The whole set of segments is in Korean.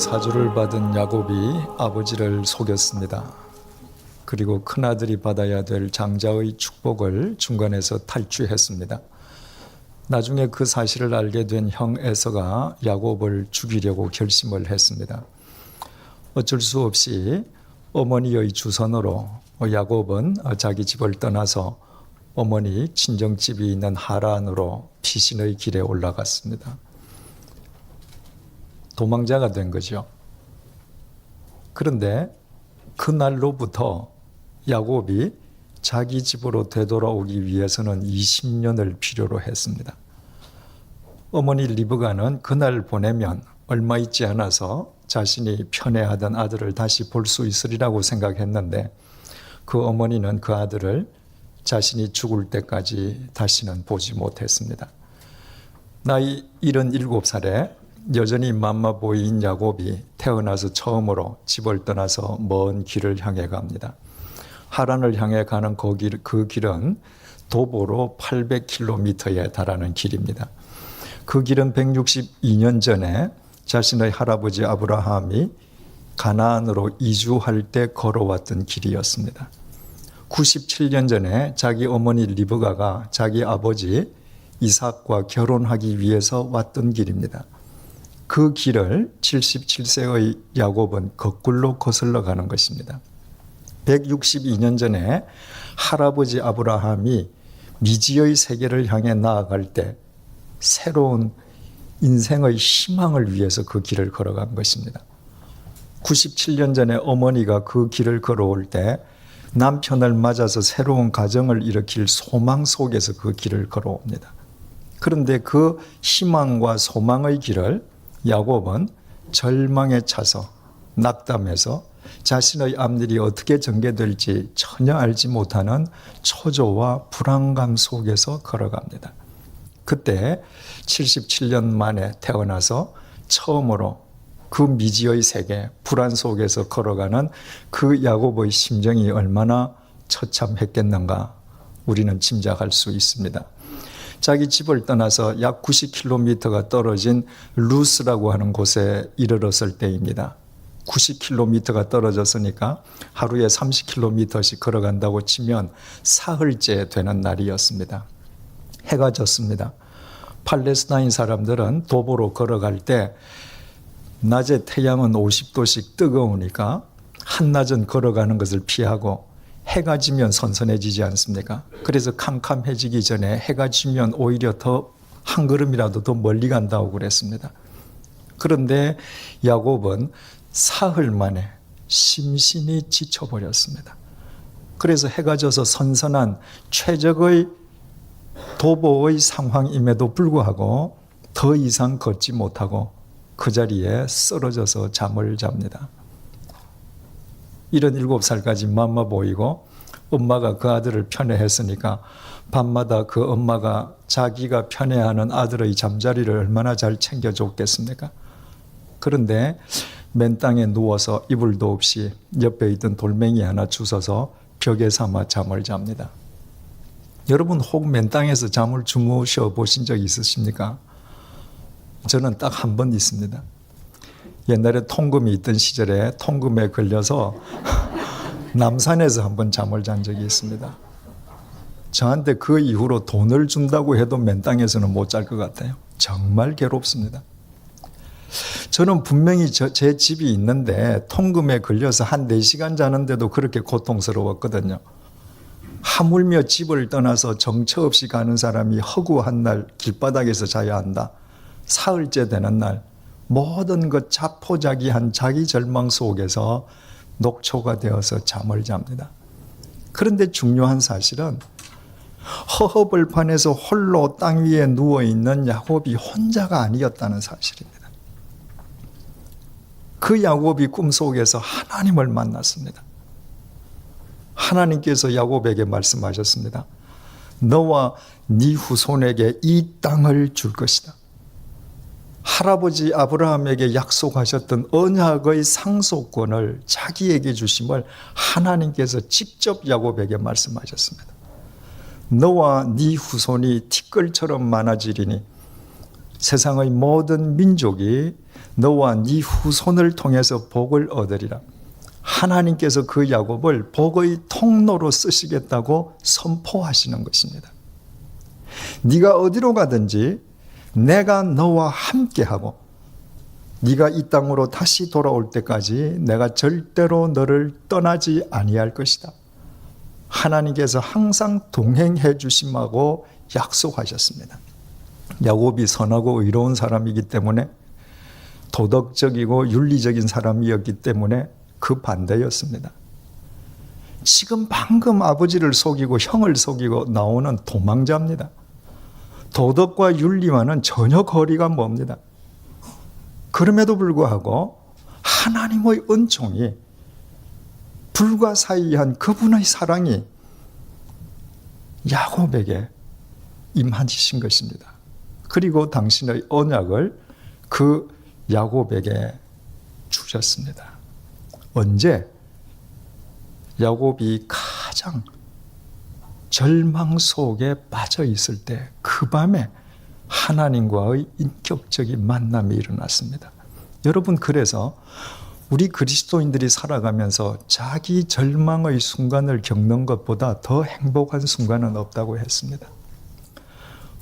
사주를 받은 야곱이 아버지를 속였습니다. 그리고 큰아들이 받아야 될 장자의 축복을 중간에서 탈취했습니다. 나중에 그 사실을 알게 된 형 에서가 야곱을 죽이려고 결심을 했습니다. 어쩔 수 없이 어머니의 주선으로 야곱은 자기 집을 떠나서 어머니 친정집이 있는 하란으로 피신의 길에 올라갔습니다. 도망자가 된 거죠. 그런데 그날로부터 야곱이 자기 집으로 되돌아오기 위해서는 20년을 필요로 했습니다. 어머니 리브가는 그날 보내면 얼마 있지 않아서 자신이 편애하던 아들을 다시 볼 수 있으리라고 생각했는데 그 어머니는 그 아들을 자신이 죽을 때까지 다시는 보지 못했습니다. 나이 77살에 여전히 맘마보이인 야곱이 태어나서 처음으로 집을 떠나서 먼 길을 향해 갑니다. 하란을 향해 가는 그 길은 도보로 800km에 달하는 길입니다. 그 길은 162년 전에 자신의 할아버지 아브라함이 가나안으로 이주할 때 걸어왔던 길이었습니다. 97년 전에 자기 어머니 리브가가 자기 아버지 이삭과 결혼하기 위해서 왔던 길입니다. 그 길을 77세의 야곱은 거꾸로 거슬러 가는 것입니다. 162년 전에 할아버지 아브라함이 미지의 세계를 향해 나아갈 때 새로운 인생의 희망을 위해서 그 길을 걸어간 것입니다. 97년 전에 어머니가 그 길을 걸어올 때 남편을 맞아서 새로운 가정을 일으킬 소망 속에서 그 길을 걸어옵니다. 그런데 그 희망과 소망의 길을 야곱은 절망에 차서 낙담해서 자신의 앞일이 어떻게 전개될지 전혀 알지 못하는 초조와 불안감 속에서 걸어갑니다. 그때 77년 만에 태어나서 처음으로 그 미지의 세계, 불안 속에서 걸어가는 그 야곱의 심정이 얼마나 처참했겠는가 우리는 짐작할 수 있습니다. 자기 집을 떠나서 약 90km가 떨어진 루스라고 하는 곳에 이르렀을 때입니다. 90km가 떨어졌으니까 하루에 30km씩 걸어간다고 치면 사흘째 되는 날이었습니다. 해가 졌습니다. 팔레스타인 사람들은 도보로 걸어갈 때 낮에 태양은 50도씩 뜨거우니까 한낮은 걸어가는 것을 피하고 해가 지면 선선해지지 않습니까? 그래서 캄캄해지기 전에 해가 지면 오히려 더 한 걸음이라도 더 멀리 간다고 그랬습니다. 그런데 야곱은 사흘 만에 심신이 지쳐버렸습니다. 그래서 해가 져서 선선한 최적의 도보의 상황임에도 불구하고 더 이상 걷지 못하고 그 자리에 쓰러져서 잠을 잡니다. 77살까지 맘마 보이고 엄마가 그 아들을 편애했으니까 밤마다 그 엄마가 자기가 편애하는 아들의 잠자리를 얼마나 잘 챙겨줬겠습니까? 그런데 맨 땅에 누워서 이불도 없이 옆에 있던 돌멩이 하나 주워서 벽에 삼아 잠을 잡니다. 여러분 혹 맨 땅에서 잠을 주무셔 보신 적 있으십니까? 저는 딱 한 번 있습니다. 옛날에 통금이 있던 시절에 통금에 걸려서 남산에서 한번 잠을 잔 적이 있습니다. 저한테 그 이후로 돈을 준다고 해도 맨 땅에서는 못 잘 것 같아요. 정말 괴롭습니다. 저는 분명히 제 집이 있는데 통금에 걸려서 한 4시간 자는데도 그렇게 고통스러웠거든요. 하물며 집을 떠나서 정처 없이 가는 사람이 허구한 날 길바닥에서 자야 한다. 사흘째 되는 날 모든 것 자포자기한 자기 절망 속에서 녹초가 되어서 잠을 잡니다. 그런데 중요한 사실은 허허벌판에서 홀로 땅 위에 누워있는 야곱이 혼자가 아니었다는 사실입니다. 그 야곱이 꿈속에서 하나님을 만났습니다. 하나님께서 야곱에게 말씀하셨습니다. 너와 네 후손에게 이 땅을 줄 것이다. 할아버지 아브라함에게 약속하셨던 언약의 상속권을 자기에게 주심을 하나님께서 직접 야곱에게 말씀하셨습니다. 너와 네 후손이 티끌처럼 많아지리니 세상의 모든 민족이 너와 네 후손을 통해서 복을 얻으리라. 하나님께서 그 야곱을 복의 통로로 쓰시겠다고 선포하시는 것입니다. 네가 어디로 가든지 내가 너와 함께하고 네가 이 땅으로 다시 돌아올 때까지 내가 절대로 너를 떠나지 아니할 것이다. 하나님께서 항상 동행해 주심하고 약속하셨습니다. 야곱이 선하고 의로운 사람이기 때문에, 도덕적이고 윤리적인 사람이었기 때문에 그 반대였습니다. 지금 방금 아버지를 속이고 형을 속이고 나오는 도망자입니다. 도덕과 윤리와는 전혀 거리가 멉니다. 그럼에도 불구하고 하나님의 은총이, 불가사의한 그분의 사랑이 야곱에게 임하신 것입니다. 그리고 당신의 언약을 그 야곱에게 주셨습니다. 언제? 야곱이 가장 절망 속에 빠져 있을 때, 그 밤에 하나님과의 인격적인 만남이 일어났습니다. 여러분, 그래서 우리 그리스도인들이 살아가면서 자기 절망의 순간을 겪는 것보다 더 행복한 순간은 없다고 했습니다.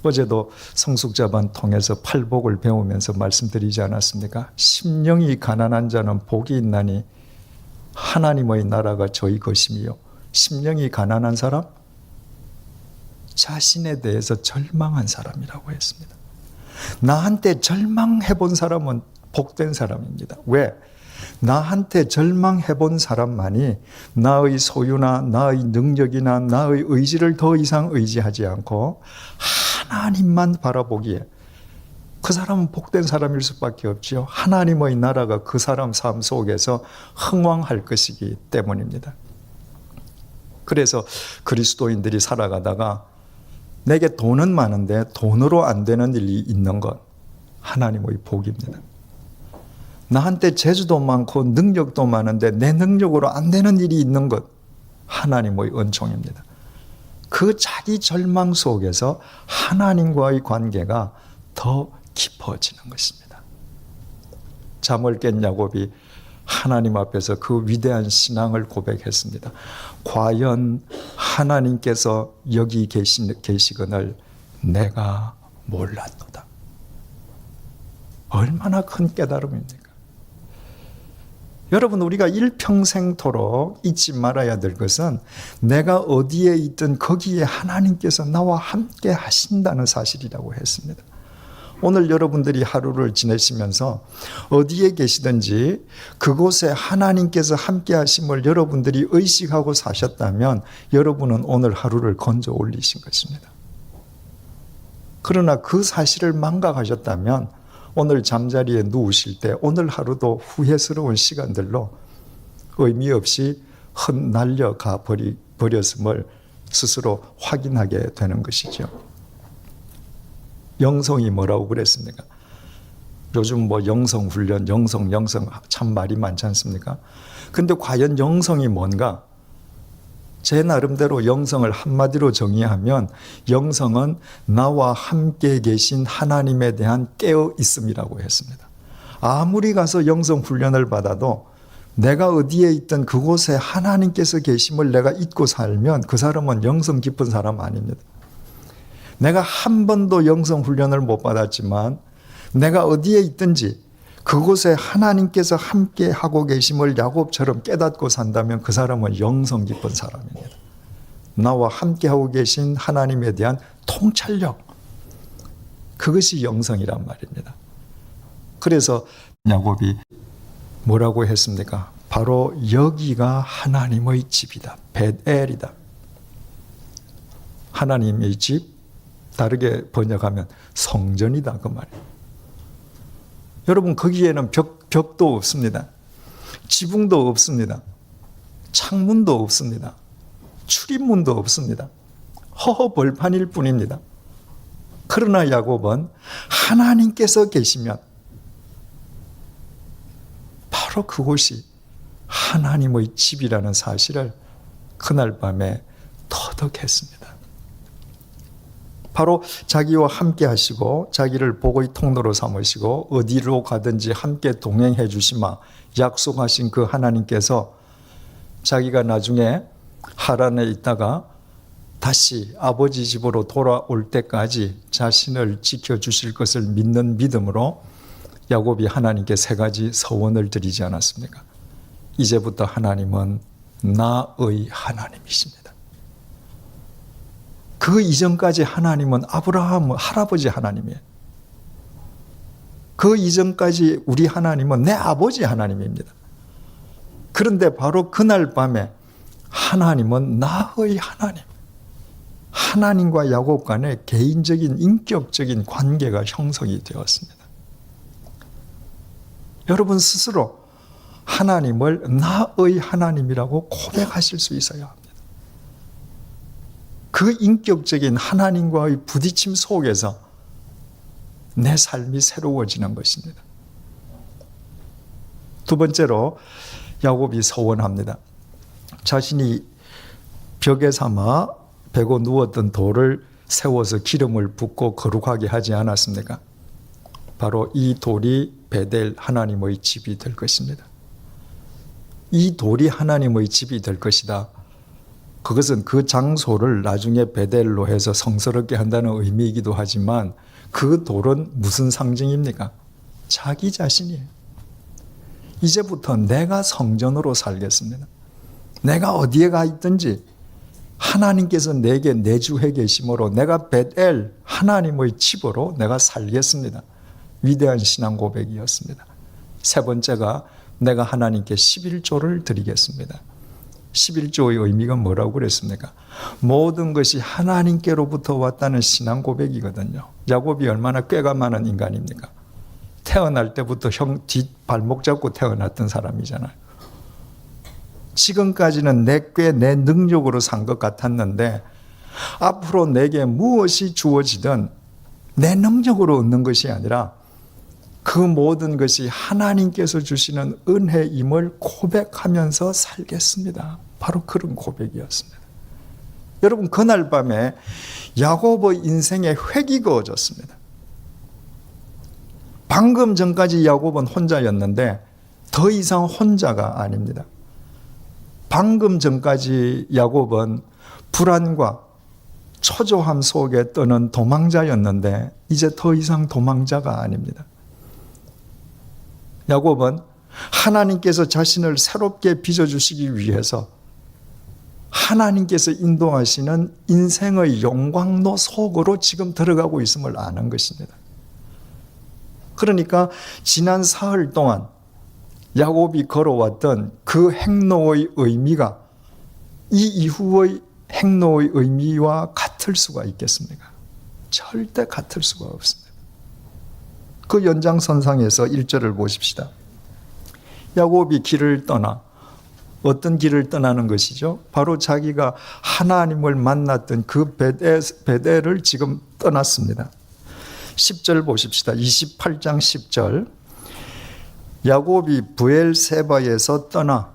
어제도 성숙자반 통해서 팔복을 배우면서 말씀드리지 않았습니까? 심령이 가난한 자는 복이 있나니 하나님의 나라가 저희 것이며, 심령이 가난한 사람? 자신에 대해서 절망한 사람이라고 했습니다. 나한테 절망해 본 사람은 복된 사람입니다. 왜? 나한테 절망해 본 사람만이 나의 소유나 나의 능력이나 나의 의지를 더 이상 의지하지 않고 하나님만 바라보기에 그 사람은 복된 사람일 수밖에 없지요. 하나님의 나라가 그 사람 삶 속에서 흥왕할 것이기 때문입니다. 그래서 그리스도인들이 살아가다가 내게 돈은 많은데 돈으로 안 되는 일이 있는 것, 하나님의 복입니다. 나한테 재주도 많고 능력도 많은데 내 능력으로 안 되는 일이 있는 것, 하나님의 은총입니다. 그 자기 절망 속에서 하나님과의 관계가 더 깊어지는 것입니다. 잠을 깬 야곱이 하나님 앞에서 그 위대한 신앙을 고백했습니다. 과연 하나님께서 여기 계시거늘 내가 몰랐도다. 얼마나 큰 깨달음입니까? 여러분, 우리가 일평생토록 잊지 말아야 될 것은 내가 어디에 있든 거기에 하나님께서 나와 함께 하신다는 사실이라고 했습니다. 오늘 여러분들이 하루를 지내시면서 어디에 계시든지 그곳에 하나님께서 함께 하심을 여러분들이 의식하고 사셨다면 여러분은 오늘 하루를 건져 올리신 것입니다. 그러나 그 사실을 망각하셨다면 오늘 잠자리에 누우실 때 오늘 하루도 후회스러운 시간들로 의미 없이 흩날려가 버렸음을 스스로 확인하게 되는 것이죠. 영성이 뭐라고 그랬습니까? 요즘 뭐 영성훈련, 영성 참 말이 많지 않습니까? 근데 과연 영성이 뭔가? 제 나름대로 영성을 한마디로 정의하면 영성은 나와 함께 계신 하나님에 대한 깨어 있음이라고 했습니다. 아무리 가서 영성 훈련을 받아도 내가 어디에 있든 그곳에 하나님께서 계심을 내가 잊고 살면 그 사람은 영성 깊은 사람 아닙니다. 내가 한 번도 영성 훈련을 못 받았지만 내가 어디에 있든지 그곳에 하나님께서 함께 하고 계심을 야곱처럼 깨닫고 산다면 그 사람은 영성 깊은 사람입니다. 나와 함께 하고 계신 하나님에 대한 통찰력, 그것이 영성이란 말입니다. 그래서 야곱이 뭐라고 했습니까? 바로 여기가 하나님의 집이다. 벳엘이다. 하나님의 집, 다르게 번역하면 성전이다, 그 말이에요. 여러분, 거기에는 벽도 없습니다. 지붕도 없습니다. 창문도 없습니다. 출입문도 없습니다. 허허 벌판일 뿐입니다. 그러나 야곱은 하나님께서 계시면 바로 그곳이 하나님의 집이라는 사실을 그날 밤에 터득했습니다. 바로 자기와 함께 하시고 자기를 복의 통로로 삼으시고 어디로 가든지 함께 동행해 주시마 약속하신 그 하나님께서 자기가 나중에 하란에 있다가 다시 아버지 집으로 돌아올 때까지 자신을 지켜주실 것을 믿는 믿음으로 야곱이 하나님께 세 가지 서원을 드리지 않았습니까? 이제부터 하나님은 나의 하나님이십니다. 그 이전까지 하나님은 아브라함 할아버지 하나님이에요. 그 이전까지 우리 하나님은 내 아버지 하나님입니다. 그런데 바로 그날 밤에 하나님은 나의 하나님. 하나님과 야곱 간의 개인적인 인격적인 관계가 형성이 되었습니다. 여러분 스스로 하나님을 나의 하나님이라고 고백하실 수 있어야 합니다. 그 인격적인 하나님과의 부딪힘 속에서 내 삶이 새로워지는 것입니다. 두 번째로 야곱이 서원합니다. 자신이 벽에 삼아 베고 누웠던 돌을 세워서 기름을 붓고 거룩하게 하지 않았습니까? 바로 이 돌이 베델 하나님의 집이 될 것입니다. 이 돌이 하나님의 집이 될 것이다. 그것은 그 장소를 나중에 베델로 해서 성스럽게 한다는 의미이기도 하지만 그 돌은 무슨 상징입니까? 자기 자신이에요. 이제부터 내가 성전으로 살겠습니다. 내가 어디에 가 있든지 하나님께서 내게 내주해 계심으로 내가 베델 하나님의 집으로 내가 살겠습니다. 위대한 신앙 고백이었습니다. 세 번째가 내가 하나님께 11조를 드리겠습니다. 11조의 의미가 뭐라고 그랬습니까? 모든 것이 하나님께로부터 왔다는 신앙 고백이거든요. 야곱이 얼마나 꾀가 많은 인간입니까? 태어날 때부터 형 뒷발목 잡고 태어났던 사람이잖아요. 지금까지는 내 꾀, 내 능력으로 산 것 같았는데 앞으로 내게 무엇이 주어지든 내 능력으로 얻는 것이 아니라 그 모든 것이 하나님께서 주시는 은혜임을 고백하면서 살겠습니다. 바로 그런 고백이었습니다. 여러분 그날 밤에 야곱의 인생에 획이 그어졌습니다. 방금 전까지 야곱은 혼자였는데 더 이상 혼자가 아닙니다. 방금 전까지 야곱은 불안과 초조함 속에 떠는 도망자였는데 이제 더 이상 도망자가 아닙니다. 야곱은 하나님께서 자신을 새롭게 빚어주시기 위해서 하나님께서 인도하시는 인생의 용광로 속으로 지금 들어가고 있음을 아는 것입니다. 그러니까 지난 사흘 동안 야곱이 걸어왔던 그 행로의 의미가 이 이후의 행로의 의미와 같을 수가 있겠습니까? 절대 같을 수가 없습니다. 그 연장선상에서 1절을 보십시다. 야곱이 길을 떠나 어떤 길을 떠나는 것이죠? 바로 자기가 하나님을 만났던 그 베델을 지금 떠났습니다. 10절 보십시다. 28장 10절. 야곱이 브엘세바에서 떠나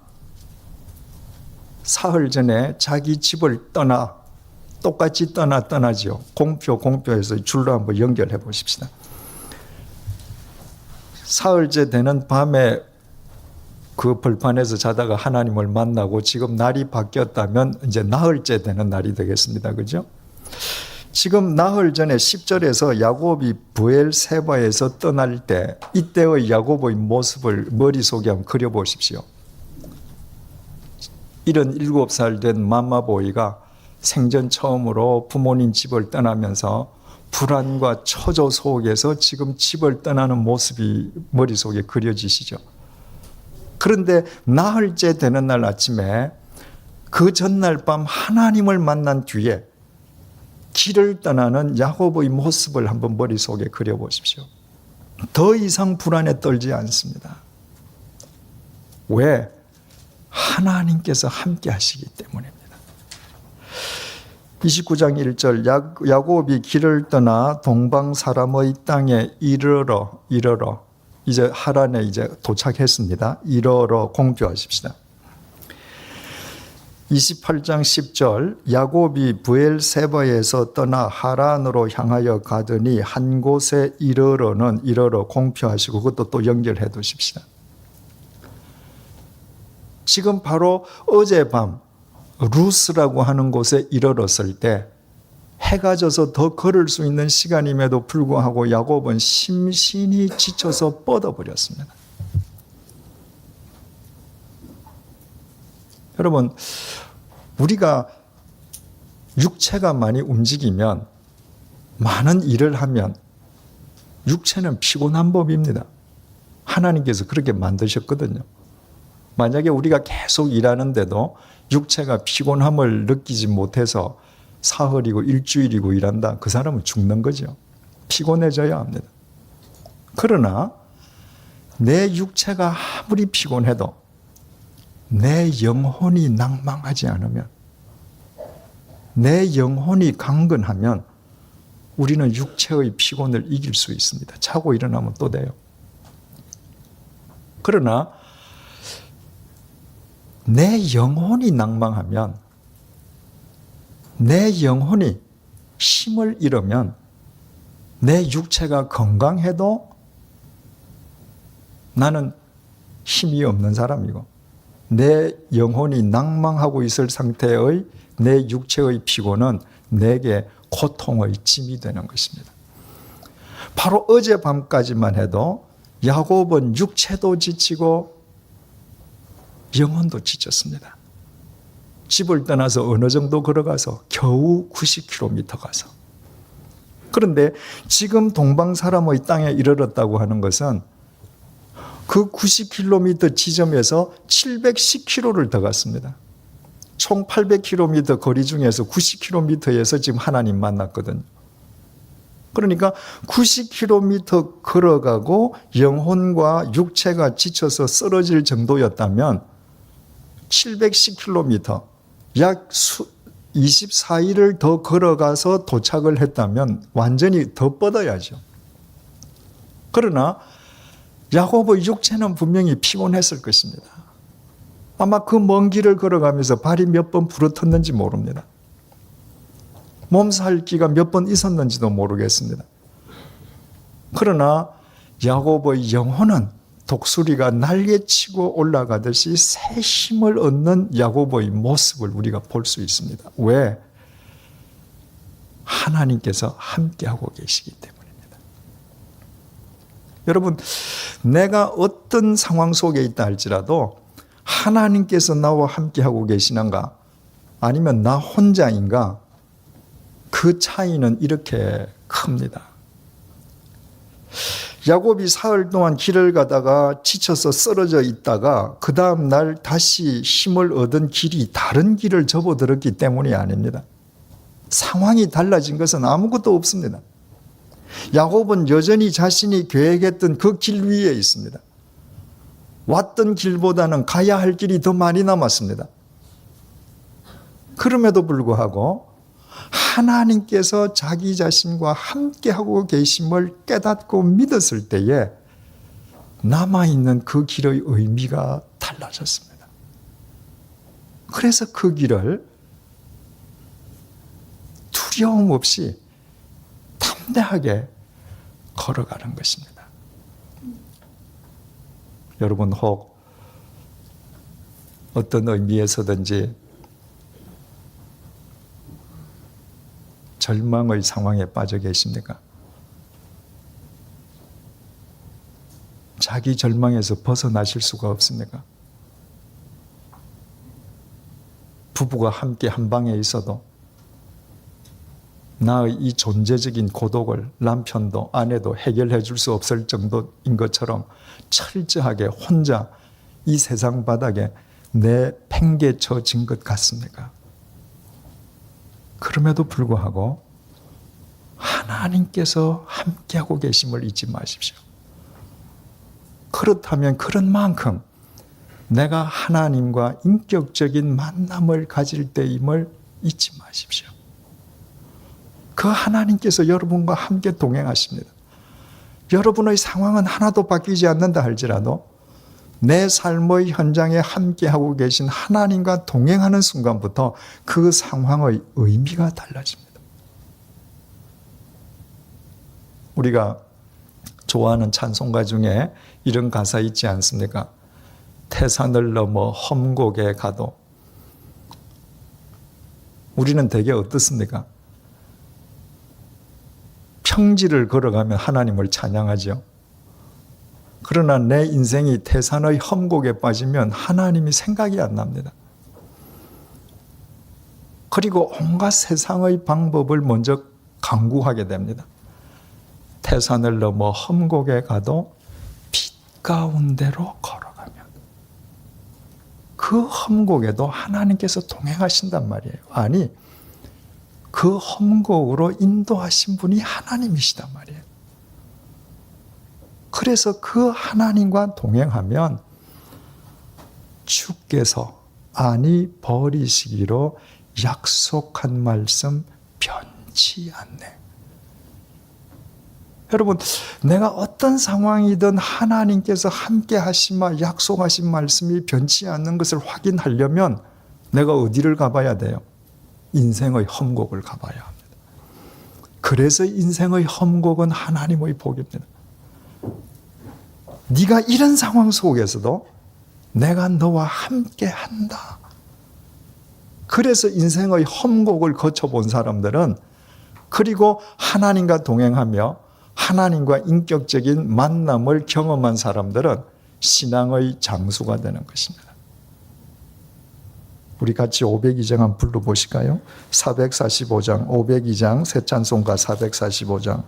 사흘 전에 자기 집을 떠나 똑같이 떠나지요. 공표에서 줄로 한번 연결해 보십시다. 사흘째 되는 밤에 그 벌판에서 자다가 하나님을 만나고 지금 날이 바뀌었다면 이제 나흘째 되는 날이 되겠습니다. 그죠? 지금 나흘 전에 10절에서 야곱이 브엘세바에서 떠날 때 이때의 야곱의 모습을 머릿속에 한번 그려보십시오. 77살 된 맘마보이가 생전 처음으로 부모님 집을 떠나면서 불안과 초조 속에서 지금 집을 떠나는 모습이 머릿속에 그려지시죠. 그런데 나흘째 되는 날 아침에 그 전날 밤 하나님을 만난 뒤에 길을 떠나는 야곱의 모습을 한번 머릿속에 그려보십시오. 더 이상 불안에 떨지 않습니다. 왜? 하나님께서 함께 하시기 때문입니다. 29장 1절 야곱이 길을 떠나 동방 사람의 땅에 이르러 이제 하란에 이제 도착했습니다. 이르러 공표하십시다. 28장 10절 야곱이 브엘세바에서 떠나 하란으로 향하여 가더니 한 곳에 이르러 공표하시고 그것도 또 연결해 두십시다. 지금 바로 어젯밤 루스라고 하는 곳에 이르렀을 때 해가 져서 더 걸을 수 있는 시간임에도 불구하고 야곱은 심신이 지쳐서 뻗어버렸습니다. 여러분, 우리가 육체가 많이 움직이면, 많은 일을 하면 육체는 피곤한 법입니다. 하나님께서 그렇게 만드셨거든요. 만약에 우리가 계속 일하는데도 육체가 피곤함을 느끼지 못해서 사흘이고 일주일이고 일한다, 그 사람은 죽는 거죠. 피곤해져야 합니다. 그러나 내 육체가 아무리 피곤해도 내 영혼이 낭망하지 않으면, 내 영혼이 강건하면 우리는 육체의 피곤을 이길 수 있습니다. 자고 일어나면 또 돼요. 그러나 내 영혼이 낭망하면, 내 영혼이 힘을 잃으면 내 육체가 건강해도 나는 힘이 없는 사람이고, 내 영혼이 낭망하고 있을 상태의 내 육체의 피곤은 내게 고통의 짐이 되는 것입니다. 바로 어젯밤까지만 해도 야곱은 육체도 지치고 영혼도 지쳤습니다. 집을 떠나서 어느 정도 걸어가서 겨우 90km 가서. 그런데 지금 동방사람의 땅에 이르렀다고 하는 것은 그 90km 지점에서 710km를 더 갔습니다. 총 800km 거리 중에서 90km에서 지금 하나님 만났거든요. 그러니까 90km 걸어가고 영혼과 육체가 지쳐서 쓰러질 정도였다면 710km, 약 24일을 더 걸어가서 도착을 했다면 완전히 더 뻗어야죠. 그러나 야곱의 육체는 분명히 피곤했을 것입니다. 아마 그 먼 길을 걸어가면서 발이 몇 번 부러졌는지 모릅니다. 몸살기가 몇 번 있었는지도 모르겠습니다. 그러나 야곱의 영혼은 독수리가 날개치고 올라가듯이 새 힘을 얻는 야곱의 모습을 우리가 볼 수 있습니다. 왜? 하나님께서 함께하고 계시기 때문입니다. 여러분, 내가 어떤 상황 속에 있다 할지라도 하나님께서 나와 함께하고 계시는가, 아니면 나 혼자인가, 그 차이는 이렇게 큽니다. 야곱이 사흘 동안 길을 가다가 지쳐서 쓰러져 있다가 그 다음 날 다시 힘을 얻은 길이 다른 길을 접어들었기 때문이 아닙니다. 상황이 달라진 것은 아무것도 없습니다. 야곱은 여전히 자신이 계획했던 그 길 위에 있습니다. 왔던 길보다는 가야 할 길이 더 많이 남았습니다. 그럼에도 불구하고 하나님께서 자기 자신과 함께하고 계심을 깨닫고 믿었을 때에 남아있는 그 길의 의미가 달라졌습니다. 그래서 그 길을 두려움 없이 담대하게 걸어가는 것입니다. 여러분, 혹 어떤 의미에서든지 절망의 상황에 빠져 계십니까? 자기 절망에서 벗어나실 수가 없습니까? 부부가 함께 한 방에 있어도 나의 이 존재적인 고독을 남편도 아내도 해결해 줄 수 없을 정도인 것처럼 철저하게 혼자 이 세상 바닥에 내팽개쳐진 것 같습니까? 그럼에도 불구하고 하나님께서 함께하고 계심을 잊지 마십시오. 그렇다면 그런 만큼 내가 하나님과 인격적인 만남을 가질 때임을 잊지 마십시오. 그 하나님께서 여러분과 함께 동행하십니다. 여러분의 상황은 하나도 바뀌지 않는다 할지라도 내 삶의 현장에 함께하고 계신 하나님과 동행하는 순간부터 그 상황의 의미가 달라집니다. 우리가 좋아하는 찬송가 중에 이런 가사 있지 않습니까? 태산을 넘어 험곡에 가도. 우리는 되게 어떻습니까? 평지를 걸어가면 하나님을 찬양하죠. 그러나 내 인생이 태산의 험곡에 빠지면 하나님이 생각이 안 납니다. 그리고 온갖 세상의 방법을 먼저 강구하게 됩니다. 태산을 넘어 험곡에 가도 빛 가운데로 걸어가면 그 험곡에도 하나님께서 동행하신단 말이에요. 아니, 그 험곡으로 인도하신 분이 하나님이시단 말이에요. 그래서 그 하나님과 동행하면 주께서 아니 버리시기로 약속한 말씀 변치 않네. 여러분, 내가 어떤 상황이든 하나님께서 함께 하시마 약속하신 말씀이 변치 않는 것을 확인하려면 내가 어디를 가봐야 돼요? 인생의 험곡을 가봐야 합니다. 그래서 인생의 험곡은 하나님의 복입니다. 네가 이런 상황 속에서도 내가 너와 함께 한다. 그래서 인생의 험곡을 거쳐본 사람들은, 그리고 하나님과 동행하며 하나님과 인격적인 만남을 경험한 사람들은 신앙의 장수가 되는 것입니다. 우리 같이 502장 한번 불러보실까요? 445장, 502장 새 찬송가 445장.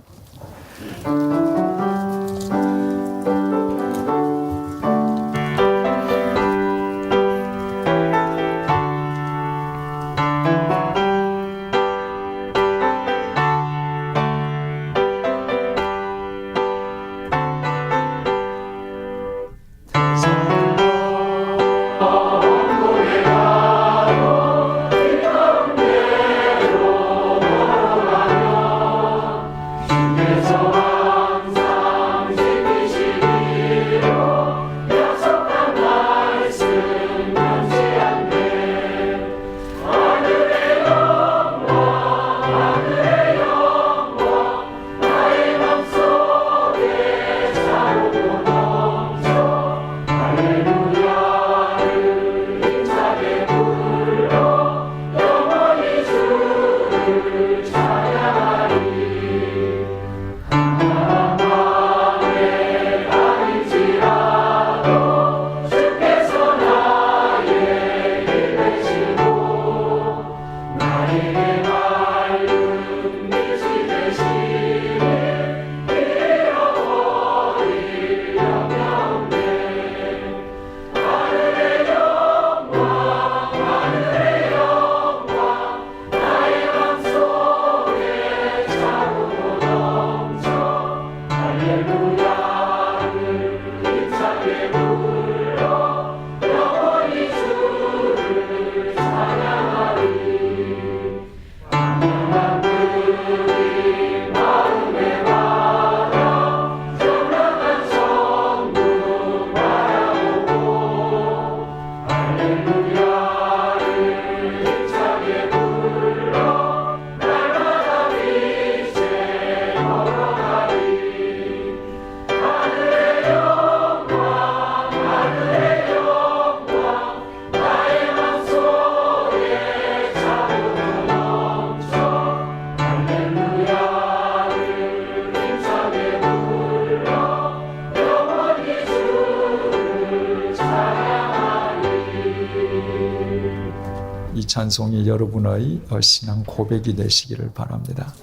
이 찬송이 여러분의 신앙 고백이 되시기를 바랍니다.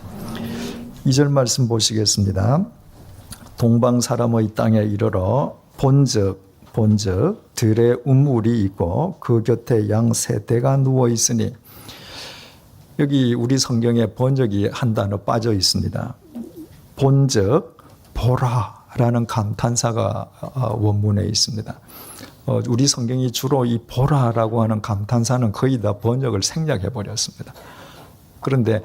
2절 말씀 보시겠습니다. 동방 사람의 땅에 이르러 본즉 들에 우물이 있고 그 곁에 양 세대가 누워 있으니, 여기 우리 성경에 번역이 한 단어 빠져 있습니다. 본즉 보라라는 감탄사가 원문에 있습니다. 우리 성경이 주로 이 보라라고 하는 감탄사는 거의 다 번역을 생략해 버렸습니다. 그런데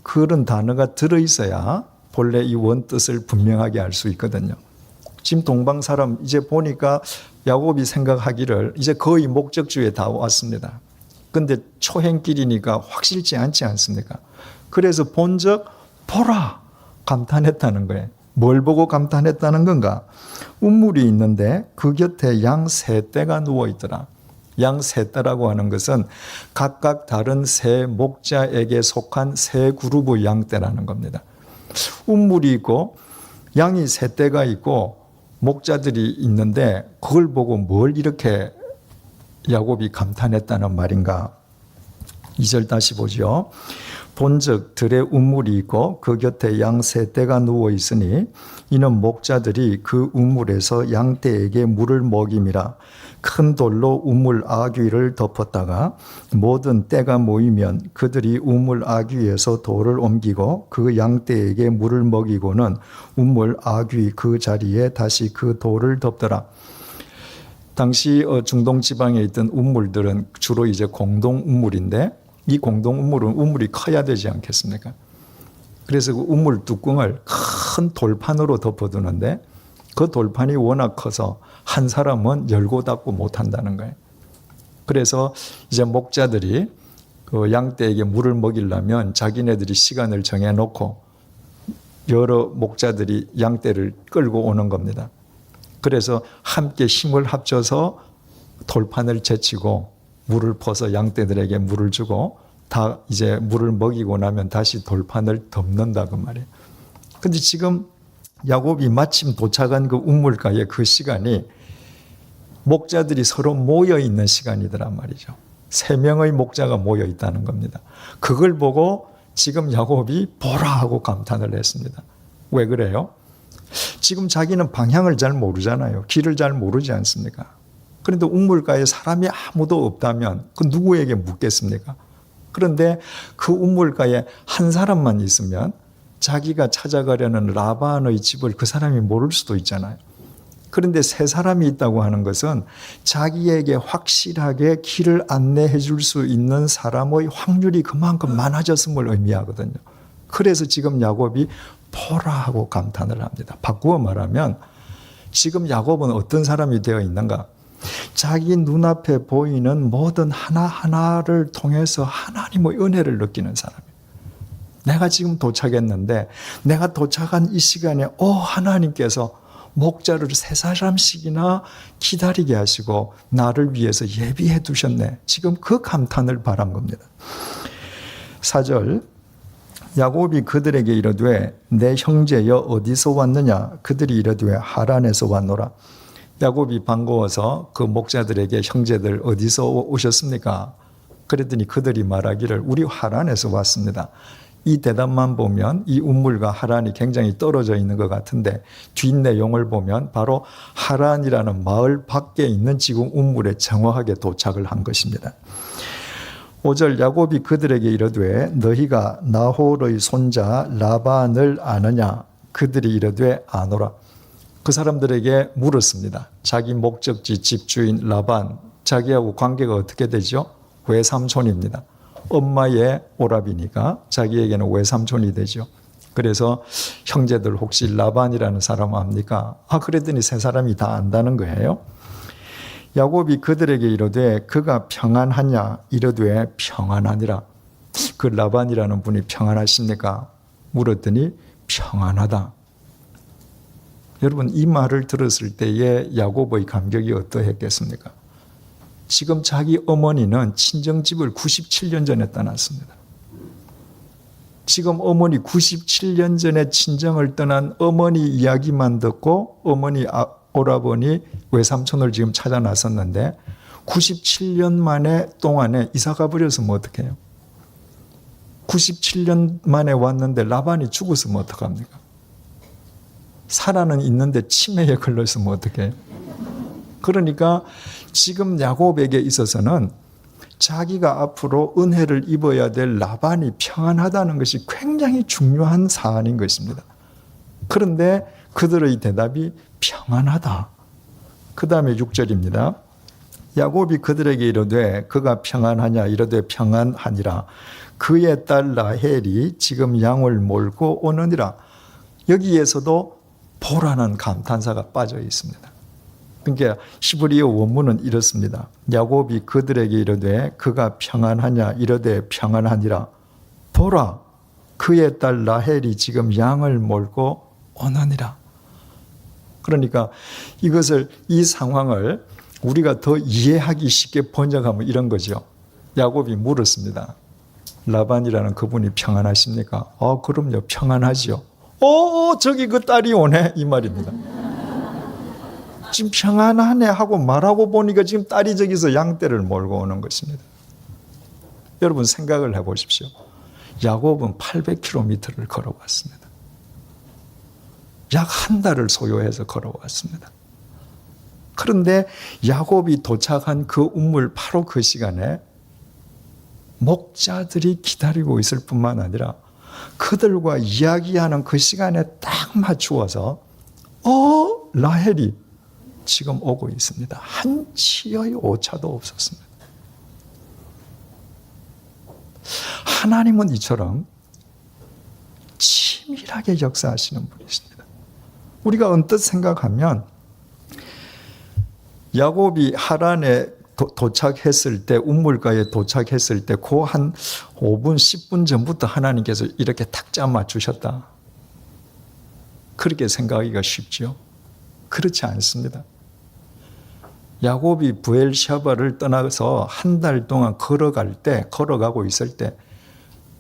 그런 단어가 들어있어야 본래 이 원뜻을 분명하게 알 수 있거든요. 지금 동방 사람 이제 보니까 야곱이 생각하기를 이제 거의 목적지에 다 왔습니다. 근데 초행길이니까 확실치 않지 않습니까? 그래서 본적 보라 감탄했다는 거예요. 뭘 보고 감탄했다는 건가? 우물이 있는데 그 곁에 양 세 떼가 누워 있더라. 양 세 떼라고 하는 것은 각각 다른 세 목자에게 속한 세 그룹의 양떼라는 겁니다. 우물이 있고 양이 세 떼가 있고 목자들이 있는데 그걸 보고 뭘 이렇게 야곱이 감탄했다는 말인가? 2절 다시 보죠. 본즉 들에 우물이 있고 그 곁에 양 세 떼가 누워 있으니 이는 목자들이 그 우물에서 양떼에게 물을 먹임이라. 큰 돌로 우물 아귀를 덮었다가 모든 떼가 모이면 그들이 우물 아귀에서 돌을 옮기고 그 양떼에게 물을 먹이고는 우물 아귀 그 자리에 다시 그 돌을 덮더라. 당시 중동 지방에 있던 우물들은 주로 이제 공동 우물인데 이 공동 우물은 우물이 커야 되지 않겠습니까? 그래서 그 우물 뚜껑을 큰 돌판으로 덮어두는데 그 돌판이 워낙 커서 한 사람은 열고 닫고 못한다는 거예요. 그래서 이제 목자들이 그 양떼에게 물을 먹이려면 자기네들이 시간을 정해놓고 여러 목자들이 양떼를 끌고 오는 겁니다. 그래서 함께 힘을 합쳐서 돌판을 제치고 물을 퍼서 양떼들에게 물을 주고 다 이제 물을 먹이고 나면 다시 돌판을 덮는다 그 말이에요. 근데 지금 야곱이 마침 도착한 그 우물가의 그 시간이 목자들이 서로 모여 있는 시간이더란 말이죠. 3명의 목자가 모여 있다는 겁니다. 그걸 보고 지금 야곱이 보라 하고 감탄을 했습니다. 왜 그래요? 지금 자기는 방향을 잘 모르잖아요. 길을 잘 모르지 않습니까? 그런데 우물가에 사람이 아무도 없다면 그 누구에게 묻겠습니까? 그런데 그 우물가에 한 사람만 있으면 자기가 찾아가려는 라반의 집을 그 사람이 모를 수도 있잖아요. 그런데 3사람이 있다고 하는 것은 자기에게 확실하게 길을 안내해 줄 수 있는 사람의 확률이 그만큼 많아졌음을 의미하거든요. 그래서 지금 야곱이 보라 하고 감탄을 합니다. 바꾸어 말하면 지금 야곱은 어떤 사람이 되어 있는가? 자기 눈앞에 보이는 모든 하나하나를 통해서 하나님의 은혜를 느끼는 사람이에요. 내가 지금 도착했는데 내가 도착한 이 시간에 하나님께서 목자를 3사람씩이나 기다리게 하시고 나를 위해서 예비해 두셨네. 지금 그 감탄을 바란 겁니다. 4절 야곱이 그들에게 이르되 내 형제여 어디서 왔느냐? 그들이 이르되 하란에서 왔노라. 야곱이 반가워서 그 목자들에게 형제들 어디서 오셨습니까? 그랬더니 그들이 말하기를 우리 하란에서 왔습니다. 이 대답만 보면 이 우물과 하란이 굉장히 떨어져 있는 것 같은데 뒷내용을 보면 바로 하란이라는 마을 밖에 있는 지금 우물에 정확하게 도착을 한 것입니다. 5절 야곱이 그들에게 이르되 너희가 나홀의 손자 라반을 아느냐? 그들이 이르되 아노라. 그 사람들에게 물었습니다. 자기 목적지 집주인 라반, 자기하고 관계가 어떻게 되죠? 외삼촌입니다. 엄마의 오라비니까 자기에게는 외삼촌이 되죠. 그래서 형제들 혹시 라반이라는 사람 압니까? 그랬더니 3사람이 다 안다는 거예요. 야곱이 그들에게 이르되 그가 평안하냐? 이르되 평안하니라. 그 라반이라는 분이 평안하십니까? 물었더니 평안하다. 여러분 이 말을 들었을 때의 야곱의 감격이 어떠했겠습니까? 지금 자기 어머니는 친정집을 97년 전에 떠났습니다. 지금 어머니 97년 전에 친정을 떠난 어머니 이야기만 듣고 어머니 오라버니 외삼촌을 지금 찾아 나섰는데 97년 만에 동안에 이사 가버렸으면 어떡해요? 97년 만에 왔는데 라반이 죽었으면 어떡합니까? 살아는 있는데 치매에 걸렸으면 어떡해요? 그러니까 지금 야곱에게 있어서는 자기가 앞으로 은혜를 입어야 될 라반이 평안하다는 것이 굉장히 중요한 사안인 것입니다. 그런데 그들의 대답이 평안하다. 그 다음에 6절입니다. 야곱이 그들에게 이르되 그가 평안하냐? 이르되 평안하니라. 그의 딸 라헬이 지금 양을 몰고 오느니라. 여기에서도 보라는 감탄사가 빠져 있습니다. 그러니까 히브리어 원문은 이렇습니다. 야곱이 그들에게 이르되 그가 평안하냐 이르되 평안하니라. 보라 그의 딸 라헬이 지금 양을 몰고 오느니라. 그러니까 이 상황을 우리가 더 이해하기 쉽게 번역하면 이런 거죠. 야곱이 물었습니다. 라반이라는 그분이 평안하십니까? 그럼요, 평안하지요. 저기 그 딸이 오네 이 말입니다. 지금 평안하네 하고 말하고 보니까 지금 딸이 저기서 양떼를 몰고 오는 것입니다. 여러분 생각을 해보십시오. 야곱은 800km를 걸어왔습니다. 약 한 달을 소요해서 걸어왔습니다. 그런데 야곱이 도착한 그 우물 바로 그 시간에 목자들이 기다리고 있을 뿐만 아니라 그들과 이야기하는 그 시간에 딱 맞추어서 라헬이 지금 오고 있습니다. 한치의 오차도 없었습니다. 하나님은 이처럼 치밀하게 역사하시는 분이십니다. 우리가 언뜻 생각하면 야곱이 하란에 도착했을 때, 우물가에 도착했을 때 그 한 5분, 10분 전부터 하나님께서 이렇게 탁 짜 맞추셨다. 그렇게 생각하기가 쉽죠. 그렇지 않습니다. 야곱이 부엘샤바를 떠나서 한 달 동안 걸어가고 있을 때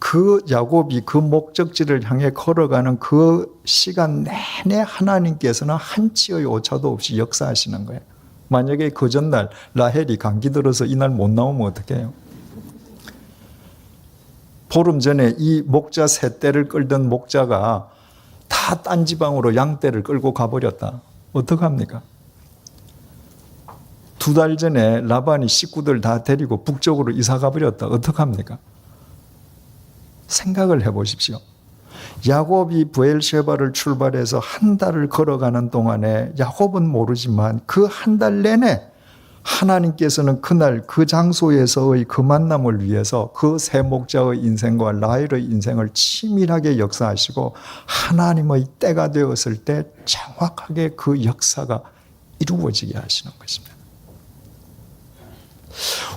그 야곱이 그 목적지를 향해 걸어가는 그 시간 내내 하나님께서는 한치의 오차도 없이 역사하시는 거예요. 만약에 그 전날 라헬이 감기 들어서 이날 못 나오면 어떻게 해요? 보름 전에 이 목자 세 떼를 끌던 목자가 다 딴 지방으로 양떼를 끌고 가버렸다. 어떡합니까? 2달 전에 라반이 식구들 다 데리고 북쪽으로 이사 가버렸다. 어떡합니까? 생각을 해보십시오. 야곱이 부엘셰바를 출발해서 한 달을 걸어가는 동안에 야곱은 모르지만 그 한 달 내내 하나님께서는 그날 그 장소에서의 그 만남을 위해서 그 세 목자의 인생과 라헬의 인생을 치밀하게 역사하시고 하나님의 때가 되었을 때 정확하게 그 역사가 이루어지게 하시는 것입니다.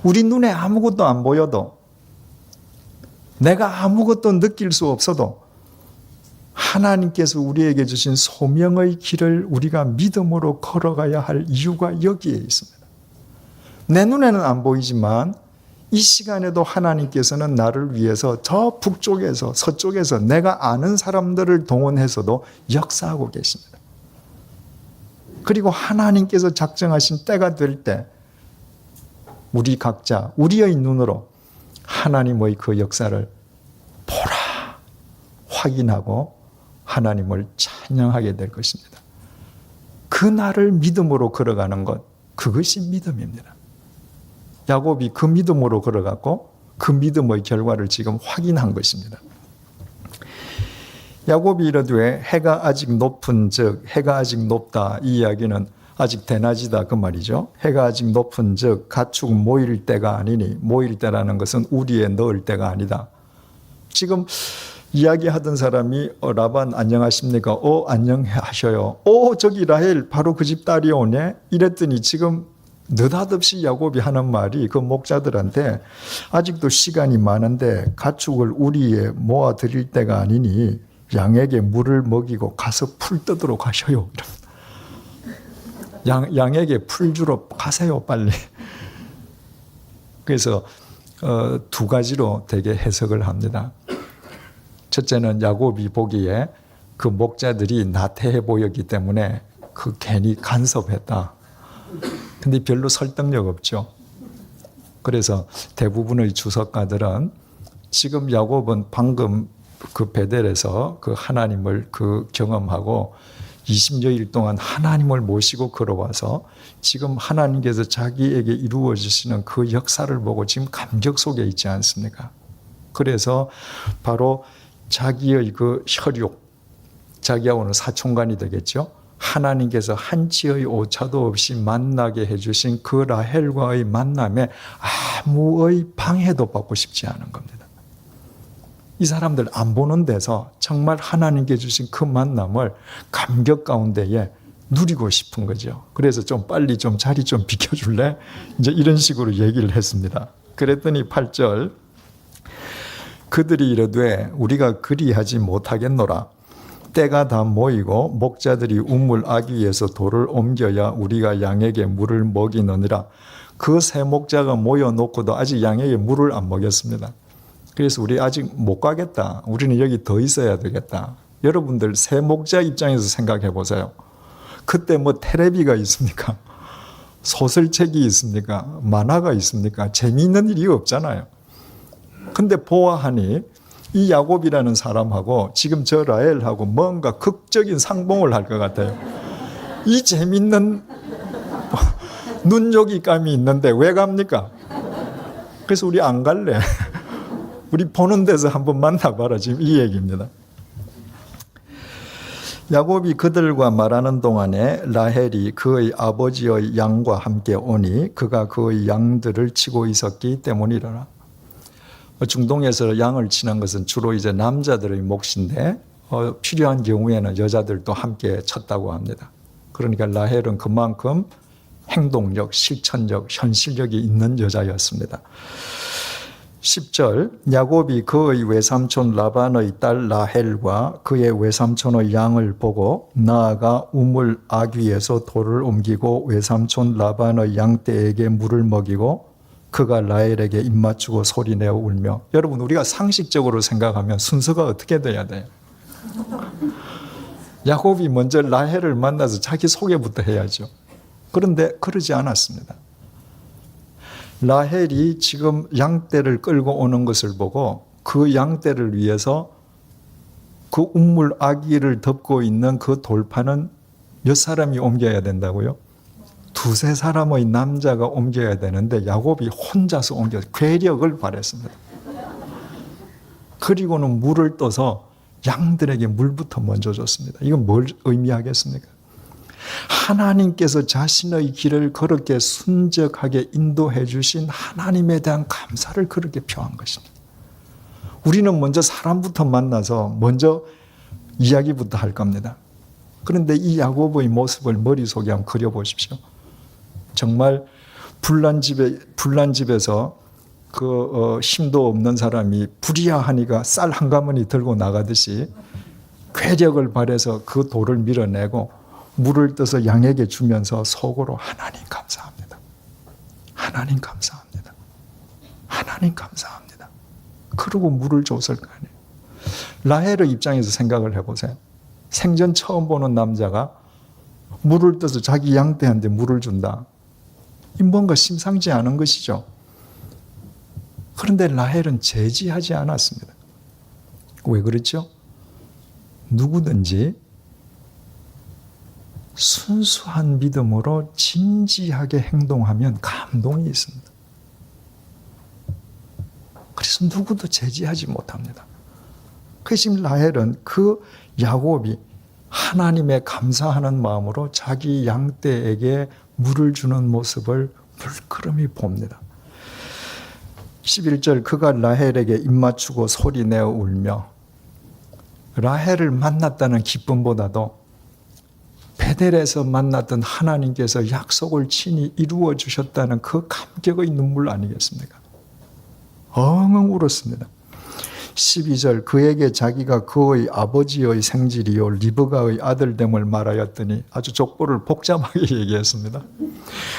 우리 눈에 아무것도 안 보여도 내가 아무것도 느낄 수 없어도 하나님께서 우리에게 주신 소명의 길을 우리가 믿음으로 걸어가야 할 이유가 여기에 있습니다. 내 눈에는 안 보이지만 이 시간에도 하나님께서는 나를 위해서 저 북쪽에서 서쪽에서 내가 아는 사람들을 동원해서도 역사하고 계십니다. 그리고 하나님께서 작정하신 때가 될 때 우리 각자 우리의 눈으로 하나님의 그 역사를 보라 확인하고 하나님을 찬양하게 될 것입니다. 그 날을 믿음으로 걸어가는 것, 그것이 믿음입니다. 야곱이 그 믿음으로 걸어갔고 그 믿음의 결과를 지금 확인한 것입니다. 야곱이 이르되 해가 아직 높은 즉 해가 아직 높다 이 이야기는 아직 대낮이다 그 말이죠. 해가 아직 높은 즉 가축 모일 때가 아니니 모일 때라는 것은 우리에 넣을 때가 아니다. 지금 이야기하던 사람이 라반 안녕하십니까? 안녕하셔요. 저기 라헬 바로 그 집 딸이 오네? 이랬더니 지금 느닷없이 야곱이 하는 말이 그 목자들한테 아직도 시간이 많은데 가축을 우리에 모아 드릴 때가 아니니 양에게 물을 먹이고 가서 풀 뜯으러 가셔요. 양에게 풀 주러 가세요 빨리. 그래서 2가지로 되게 해석을 합니다. 첫째는 야곱이 보기에 그 목자들이 나태해 보였기 때문에 그 괜히 간섭했다. 근데 별로 설득력 없죠. 그래서 대부분의 주석가들은 지금 야곱은 방금 그 베델에서 그 하나님을 그 경험하고 20여일 동안 하나님을 모시고 걸어와서 지금 하나님께서 자기에게 이루어 주시는 그 역사를 보고 지금 감격 속에 있지 않습니까? 그래서 바로 자기의 그 혈육, 자기하고는 사촌간이 되겠죠. 하나님께서 한치의 오차도 없이 만나게 해주신 그 라헬과의 만남에 아무의 방해도 받고 싶지 않은 겁니다. 이 사람들 안 보는 데서 정말 하나님께 주신 그 만남을 감격 가운데에 누리고 싶은 거죠. 그래서 좀 빨리 좀 자리 좀 비켜줄래? 이제 이런 식으로 얘기를 했습니다. 그랬더니 8절 그들이 이르되 우리가 그리하지 못하겠노라. 때가 다 모이고 목자들이 우물 아귀에서 돌을 옮겨야 우리가 양에게 물을 먹이느니라. 그 세 목자가 모여놓고도 아직 양에게 물을 안 먹였습니다. 그래서 우리 아직 못 가겠다. 우리는 여기 더 있어야 되겠다. 여러분들 세 목자 입장에서 생각해 보세요. 그때 뭐 텔레비가 있습니까? 소설책이 있습니까? 만화가 있습니까? 재미있는 일이 없잖아요. 근데 보아하니 이 야곱이라는 사람하고 지금 저 라헬하고 뭔가 극적인 상봉을 할 것 같아요. 이 재밌는 눈요기감이 있는데 왜 갑니까? 그래서 우리 안 갈래. 우리 보는 데서 한번 만나봐라. 지금 이 얘기입니다. 야곱이 그들과 말하는 동안에 라헬이 그의 아버지의 양과 함께 오니 그가 그의 양들을 치고 있었기 때문이라. 중동에서 양을 치는 것은 주로 이제 남자들의 몫인데 필요한 경우에는 여자들도 함께 쳤다고 합니다. 그러니까 라헬은 그만큼 행동력, 실천력, 현실력이 있는 여자였습니다. 10절 야곱이 그의 외삼촌 라반의 딸 라헬과 그의 외삼촌의 양을 보고 나아가 우물 아귀에서 돌을 옮기고 외삼촌 라반의 양떼에게 물을 먹이고 그가 라헬에게 입맞추고 소리내어 울며. 여러분 우리가 상식적으로 생각하면 순서가 어떻게 돼야 돼요? 야곱이 먼저 라헬을 만나서 자기 소개부터 해야죠. 그런데 그러지 않았습니다. 라헬이 지금 양떼를 끌고 오는 것을 보고 그 양떼를 위해서 그 우물 아귀를 덮고 있는 그 돌판은 몇 사람이 옮겨야 된다고요? 두세 사람의 남자가 옮겨야 되는데 야곱이 혼자서 옮겨 괴력을 발했습니다. 그리고는 물을 떠서 양들에게 물부터 먼저 줬습니다. 이건 뭘 의미하겠습니까? 하나님께서 자신의 길을 그렇게 순적하게 인도해 주신 하나님에 대한 감사를 그렇게 표한 것입니다. 우리는 먼저 사람부터 만나서 먼저 이야기부터 할 겁니다. 그런데 이 야곱의 모습을 머릿속에 한번 그려보십시오. 정말 불난집에서 힘도 없는 사람이 부리야 하니까 쌀 한 가마니 들고 나가듯이 괴력을 발해서 그 돌을 밀어내고 물을 떠서 양에게 주면서 속으로 하나님 감사합니다. 하나님 감사합니다. 하나님 감사합니다. 그러고 물을 줬을 거 아니에요. 라헬의 입장에서 생각을 해보세요. 생전 처음 보는 남자가 물을 떠서 자기 양떼한테 물을 준다. 이 뭔가 심상치 않은 것이죠. 그런데 라헬은 제지하지 않았습니다. 왜 그렇죠? 누구든지 순수한 믿음으로 진지하게 행동하면 감동이 있습니다. 그래서 누구도 제지하지 못합니다. 그래서 지금 라헬은 그 야곱이 하나님의 감사하는 마음으로 자기 양떼에게 물을 주는 모습을 물끄러미 봅니다. 11절 그가 라헬에게 입맞추고 소리내어 울며. 라헬을 만났다는 기쁨보다도 베델에서 만났던 하나님께서 약속을 친히 이루어 주셨다는 그 감격의 눈물 아니겠습니까? 엉엉 울었습니다. 12절 그에게 자기가 그의 아버지의 생질이요 리브가의 아들됨을 말하였더니 아주 족보를 복잡하게 얘기했습니다.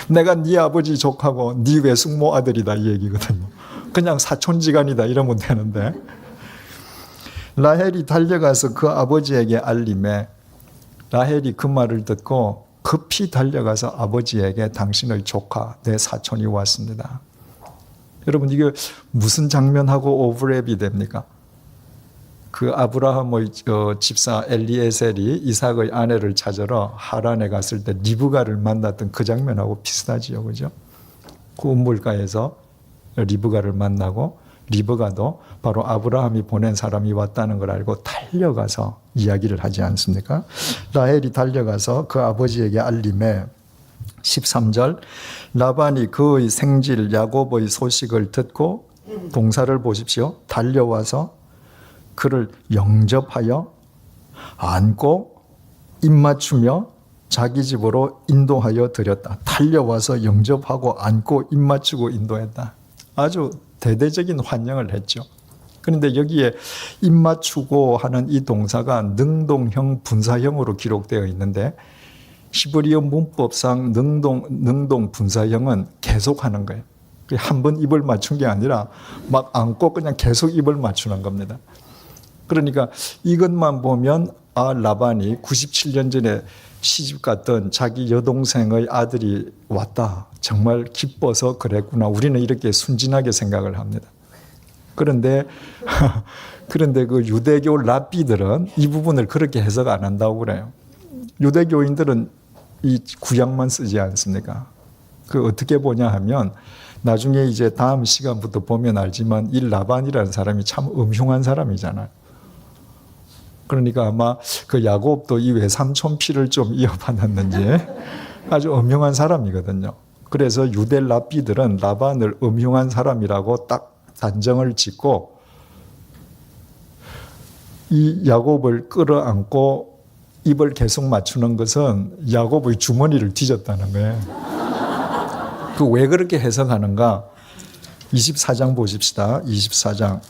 내가 네 아버지 족하고 네 외숙모 아들이다 이 얘기거든요. 그냥 사촌지간이다 이러면 되는데 라헬이 달려가서 그 아버지에게 알림해. 라헬이 그 말을 듣고 급히 달려가서 아버지에게 당신의 조카 내 사촌이 왔습니다. 여러분 이게 무슨 장면하고 오버랩이 됩니까? 그 아브라함의 집사 엘리에셀이 이삭의 아내를 찾으러 하란에 갔을 때 리브가를 만났던 그 장면하고 비슷하지요, 그죠? 그 우물가에서 리브가를 만나고 리브가도 바로 아브라함이 보낸 사람이 왔다는 걸 알고 달려가서 이야기를 하지 않습니까? 라헬이 달려가서 그 아버지에게 알림해. 13절 라반이 그의 생질 야곱의 소식을 듣고 동사를 보십시오. 달려와서 그를 영접하여 안고 입맞추며 자기 집으로 인도하여 드렸다. 달려와서 영접하고 안고 입맞추고 인도했다. 아주 대대적인 환영을 했죠. 그런데 여기에 입맞추고 하는 이 동사가 능동형 분사형으로 기록되어 있는데 히브리어 문법상 능동 분사형은 계속하는 거예요. 한 번 입을 맞춘 게 아니라 막 안고 그냥 계속 입을 맞추는 겁니다. 그러니까 이것만 보면 라반이 97년 전에 시집 갔던 자기 여동생의 아들이 왔다. 정말 기뻐서 그랬구나. 우리는 이렇게 순진하게 생각을 합니다. 그런데 그 유대교 랍비들은 이 부분을 그렇게 해석 안 한다고 그래요. 유대교인들은 이 구약만 쓰지 않습니까? 그 어떻게 보냐 하면 나중에 이제 다음 시간부터 보면 알지만 이 라반이라는 사람이 참 음흉한 사람이잖아요. 그러니까 아마 그 야곱도 이 외삼촌 피를 좀 이어받았는지 아주 음흉한 사람이거든요. 그래서 유대 랍비들은 라반을 음흉한 사람이라고 딱 단정을 짓고 이 야곱을 끌어안고 입을 계속 맞추는 것은 야곱의 주머니를 뒤졌다는 거예요. 그 왜 그렇게 해석하는가? 24장 보십시다. 24장.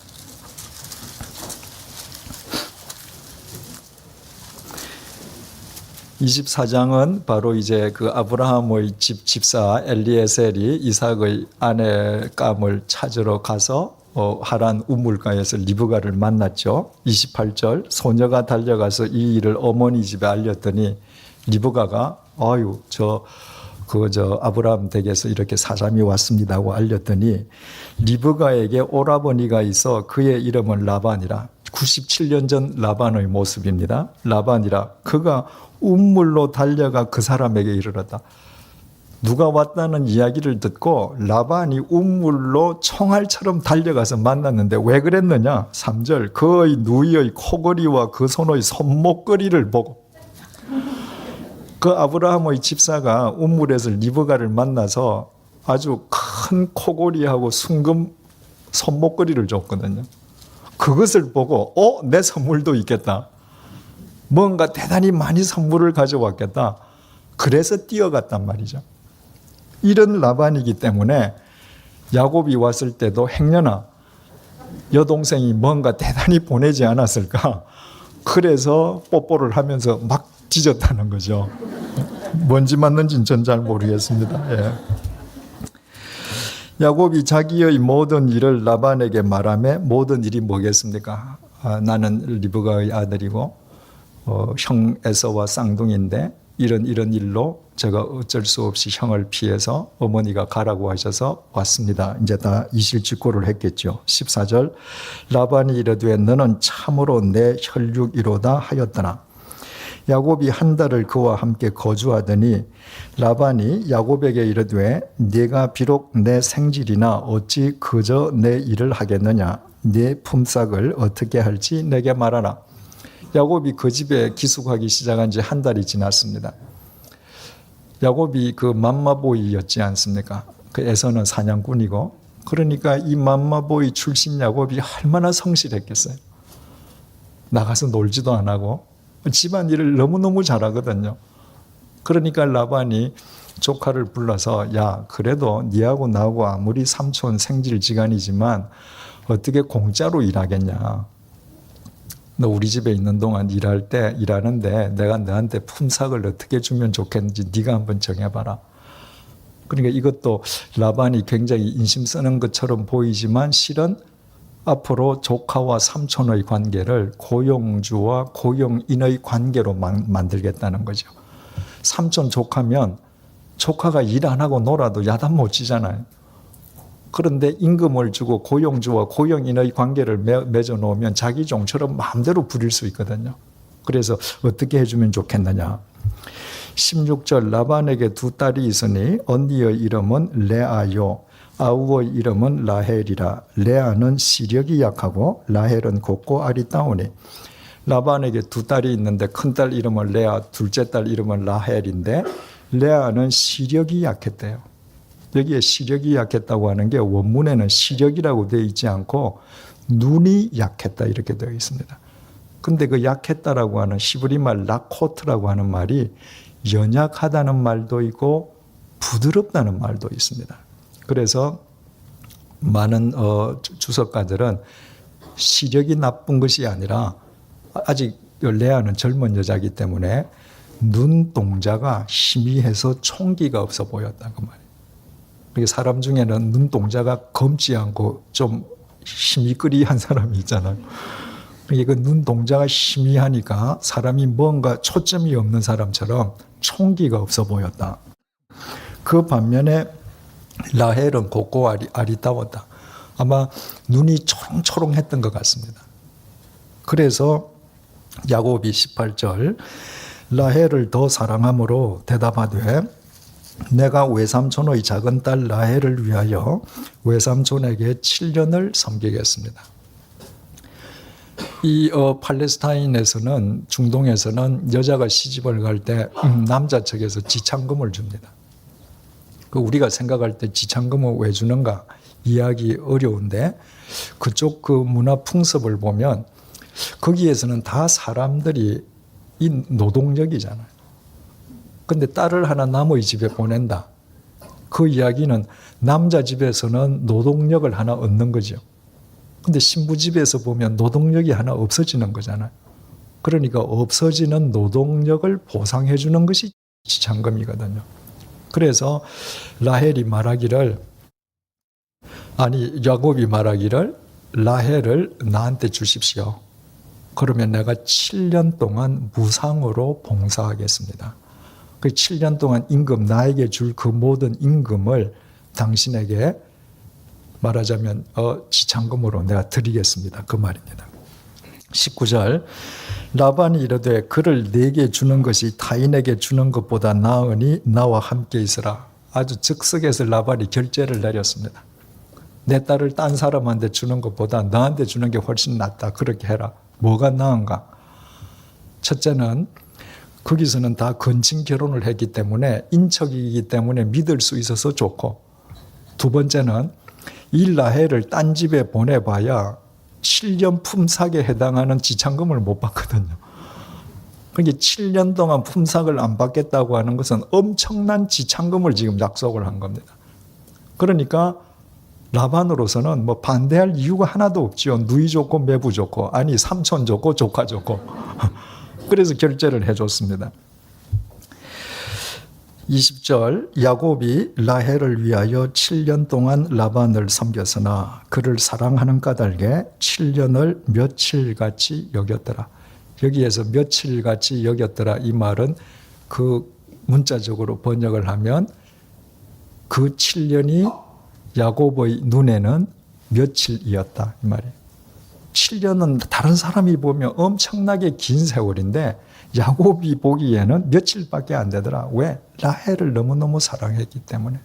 24장은 바로 이제 그 아브라함의 집사 엘리에셀이 이삭의 아내감을 찾으러 가서 하란 우물가에서 리브가를 만났죠. 28절 소녀가 달려가서 이 일을 어머니 집에 알렸더니 리브가가 저 아브라함 댁에서 이렇게 사람이 왔습니다 하고 알렸더니 리브가에게 오라버니가 있어 그의 이름은 라반이라. 97년 전 라반의 모습입니다. 라반이라. 그가 우물로 달려가 그 사람에게 이르렀다. 누가 왔다는 이야기를 듣고 라반이 우물로 총알처럼 달려가서 만났는데 왜 그랬느냐? 3절 그의 누이의 코걸이와 그 손의 손목걸이를 보고 그 아브라함의 집사가 우물에서 리브가를 만나서 아주 큰 코걸이하고 순금 손목걸이를 줬거든요. 그것을 보고 내 선물도 있겠다. 뭔가 대단히 많이 선물을 가져왔겠다. 그래서 뛰어갔단 말이죠. 이런 라반이기 때문에 야곱이 왔을 때도 행여나 여동생이 뭔가 대단히 보내지 않았을까. 그래서 뽀뽀를 하면서 막 뒤졌다는 거죠. 뭔지 맞는지는 전 잘 모르겠습니다. 예. 야곱이 자기의 모든 일을 라반에게 말하며 모든 일이 뭐겠습니까? 나는 리브가의 아들이고 형 에서와 쌍둥이인데 이런 일로 제가 어쩔 수 없이 형을 피해서 어머니가 가라고 하셔서 왔습니다. 이제 다 이실직고를 했겠죠. 14절 라반이 이르되 너는 참으로 내 혈육이로다 하였더나 야곱이 한 달을 그와 함께 거주하더니 라반이 야곱에게 이르되 네가 비록 내 생질이나 어찌 그저 내 일을 하겠느냐 네 품삯을 어떻게 할지 내게 말하라. 야곱이 그 집에 기숙하기 시작한 지 한 달이 지났습니다. 야곱이 그 맘마보이였지 않습니까? 그 에서는 사냥꾼이고 그러니까 이 맘마보이 출신 야곱이 얼마나 성실했겠어요. 나가서 놀지도 안 하고 집안일을 너무너무 잘하거든요. 그러니까 라반이 조카를 불러서 야 그래도 니하고 나하고 아무리 삼촌 생질지간이지만 어떻게 공짜로 일하겠냐. 너 우리 집에 있는 동안 일하는데 내가 너한테 품삯을 어떻게 주면 좋겠는지 네가 한번 정해봐라. 그러니까 이것도 라반이 굉장히 인심 쓰는 것처럼 보이지만 실은 앞으로 조카와 삼촌의 관계를 고용주와 고용인의 관계로 만들겠다는 거죠. 삼촌 조카면 조카가 일 안 하고 놀아도 야단 못 치잖아요. 그런데 임금을 주고 고용주와 고용인의 관계를 맺어 놓으면 자기 종처럼 마음대로 부릴 수 있거든요. 그래서 어떻게 해주면 좋겠느냐. 16절 라반에게 두 딸이 있으니 언니의 이름은 레아요. 아우의 이름은 라헬이라. 레아는 시력이 약하고 라헬은 곱고 아리따우니. 라반에게 두 딸이 있는데 큰딸 이름은 레아, 둘째 딸 이름은 라헬인데 레아는 시력이 약했대요. 여기에 시력이 약했다고 하는 게 원문에는 시력이라고 되어 있지 않고 눈이 약했다 이렇게 되어 있습니다. 근데 그 약했다라고 하는 히브리 말 라코트라고 하는 말이 연약하다는 말도 있고 부드럽다는 말도 있습니다. 그래서 많은 주석가들은 시력이 나쁜 것이 아니라 아직 레아는 젊은 여자이기 때문에 눈동자가 희미해서 총기가 없어 보였다 그 말이에요. 사람 중에는 눈동자가 검지 않고 좀 희미끄리한 사람이 있잖아요. 그 눈동자가 희미하니까 사람이 뭔가 초점이 없는 사람처럼 총기가 없어 보였다. 그 반면에 라헬은 곱고 아리따웠다. 아마 눈이 초롱초롱했던 것 같습니다. 그래서 야곱이 18절 라헬을 더 사랑함으로 대답하되 내가 외삼촌의 작은 딸 라헬을 위하여 외삼촌에게 7년을 섬기겠습니다. 이 팔레스타인에서는 중동에서는 여자가 시집을 갈 때 남자 측에서 지참금을 줍니다. 우리가 생각할 때 지참금을 왜 주는가 이해하기 어려운데 그쪽 그 문화 풍습을 보면 거기에서는 다 사람들이 이 노동력이잖아요. 근데 딸을 하나 남의 집에 보낸다. 그 이야기는 남자 집에서는 노동력을 하나 얻는 거죠. 근데 신부 집에서 보면 노동력이 하나 없어지는 거잖아요. 그러니까 없어지는 노동력을 보상해 주는 것이 지참금이거든요. 그래서 라헬이 말하기를 야곱이 말하기를 라헬을 나한테 주십시오. 그러면 내가 7년 동안 무상으로 봉사하겠습니다. 그 7년 동안 임금 나에게 줄 그 모든 임금을 당신에게 말하자면 지참금으로 내가 드리겠습니다. 그 말입니다. 19절 라반이 이르되 그를 내게 주는 것이 타인에게 주는 것보다 나으니 나와 함께 있으라. 아주 즉석에서 라반이 결제를 내렸습니다. 내 딸을 딴 사람한테 주는 것보다 너한테 주는 게 훨씬 낫다. 그렇게 해라. 뭐가 나은가? 첫째는 거기서는 다 건친 결혼을 했기 때문에 인척이기 때문에 믿을 수 있어서 좋고, 두 번째는 이 라헬을 딴 집에 보내봐야 7년 품삯에 해당하는 지참금을 못 받거든요. 그러니까 7년 동안 품삯을 안 받겠다고 하는 것은 엄청난 지참금을 지금 약속을 한 겁니다. 그러니까 라반으로서는 뭐 반대할 이유가 하나도 없지요. 누이 좋고 매부 좋고, 아니 삼촌 좋고 조카 좋고. 그래서 결제를 해줬습니다. 20절 야곱이 라헬을 위하여 7년 동안 라반을 섬겼으나 그를 사랑하는 까닭에 7년을 며칠같이 여겼더라. 여기에서 며칠같이 여겼더라 이 말은 그 문자적으로 번역을 하면 그 7년이 야곱의 눈에는 며칠이었다 이 말이에요. 7년은 다른 사람이 보면 엄청나게 긴 세월인데 야곱이 보기에는 며칠밖에 안 되더라. 왜? 라헬을 너무너무 사랑했기 때문에.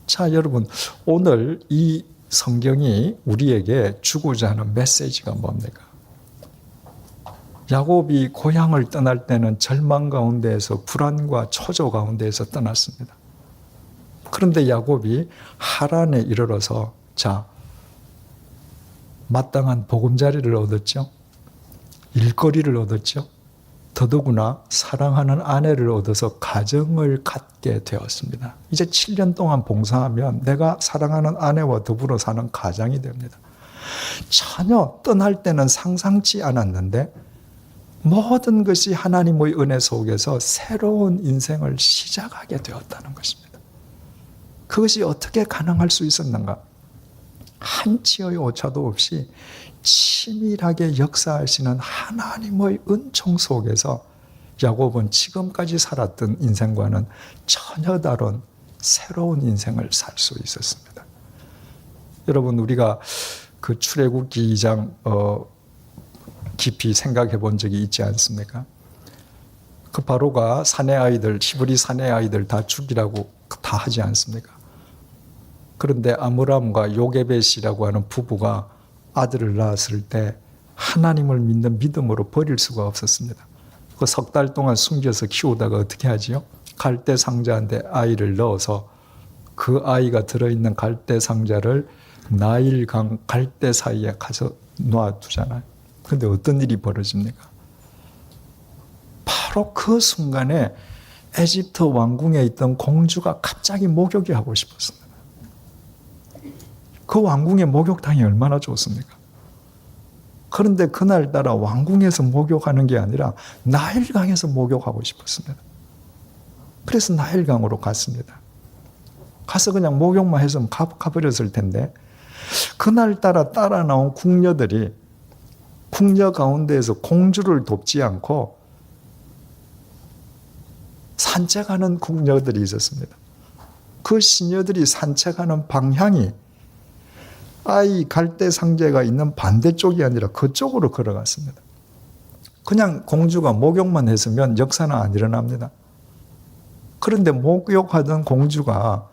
자, 여러분, 오늘 이 성경이 우리에게 주고자 하는 메시지가 뭡니까? 야곱이 고향을 떠날 때는 절망 가운데에서 불안과 초조 가운데에서 떠났습니다. 그런데 야곱이 하란에 이르러서 마땅한 보금자리를 얻었죠. 일거리를 얻었죠. 더더구나 사랑하는 아내를 얻어서 가정을 갖게 되었습니다. 이제 7년 동안 봉사하면 내가 사랑하는 아내와 더불어 사는 가장이 됩니다. 전혀 떠날 때는 상상치 않았는데 모든 것이 하나님의 은혜 속에서 새로운 인생을 시작하게 되었다는 것입니다. 그것이 어떻게 가능할 수 있었는가? 한치의 오차도 없이 치밀하게 역사하시는 하나님의 은총 속에서 야곱은 지금까지 살았던 인생과는 전혀 다른 새로운 인생을 살 수 있었습니다. 여러분, 우리가 그 출애굽기 2장 깊이 생각해 본 적이 있지 않습니까? 그 바로가 사내 아이들, 히브리 사내 아이들 다 죽이라고 다 하지 않습니까? 그런데 아므람과 요게벳이라고 하는 부부가 아들을 낳았을 때 하나님을 믿는 믿음으로 버릴 수가 없었습니다. 그 석 달 동안 숨겨서 키우다가 어떻게 하지요? 갈대 상자한테 아이를 넣어서 그 아이가 들어있는 갈대 상자를 나일강 갈대 사이에 가서 놔두잖아요. 근데 어떤 일이 벌어집니까? 바로 그 순간에 에집트 왕궁에 있던 공주가 갑자기 목욕이 하고 싶었습니다. 그 왕궁의 목욕탕이 얼마나 좋습니까? 그런데 그날따라 왕궁에서 목욕하는 게 아니라 나일강에서 목욕하고 싶었습니다. 그래서 나일강으로 갔습니다. 가서 그냥 목욕만 해서 가버렸을 텐데 그날따라 따라 나온 궁녀들이 궁녀 가운데에서 공주를 돕지 않고 산책하는 궁녀들이 있었습니다. 그 시녀들이 산책하는 방향이 아이 갈대 상자가 있는 반대쪽이 아니라 그쪽으로 걸어갔습니다. 그냥 공주가 목욕만 했으면 역사는 안 일어납니다. 그런데 목욕하던 공주가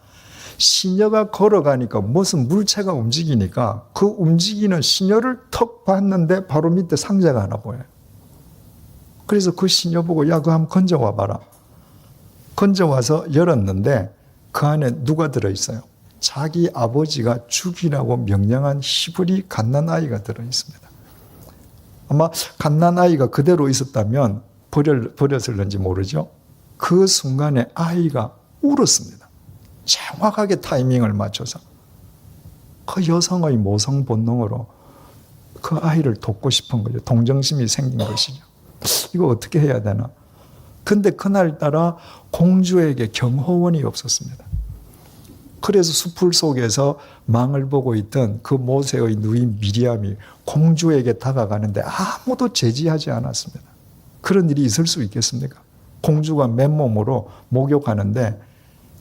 시녀가 걸어가니까 무슨 물체가 움직이니까 그 움직이는 시녀를 턱 봤는데 바로 밑에 상자가 하나 보여요. 그래서 그 시녀 보고 야 그거 한번 건져와 봐라. 건져와서 열었는데 그 안에 누가 들어있어요? 자기 아버지가 죽이라고 명령한 히브리 갓난아이가 들어있습니다. 아마 갓난아이가 그대로 있었다면 버렸을는지 모르죠. 그 순간에 아이가 울었습니다. 정확하게 타이밍을 맞춰서 그 여성의 모성 본능으로 그 아이를 돕고 싶은 거죠. 동정심이 생긴 것이죠. 이거 어떻게 해야 되나? 근데 그날따라 공주에게 경호원이 없었습니다. 그래서 숲풀 속에서 망을 보고 있던 그 모세의 누이 미리암이 공주에게 다가가는데 아무도 제지하지 않았습니다. 그런 일이 있을 수 있겠습니까? 공주가 맨몸으로 목욕하는데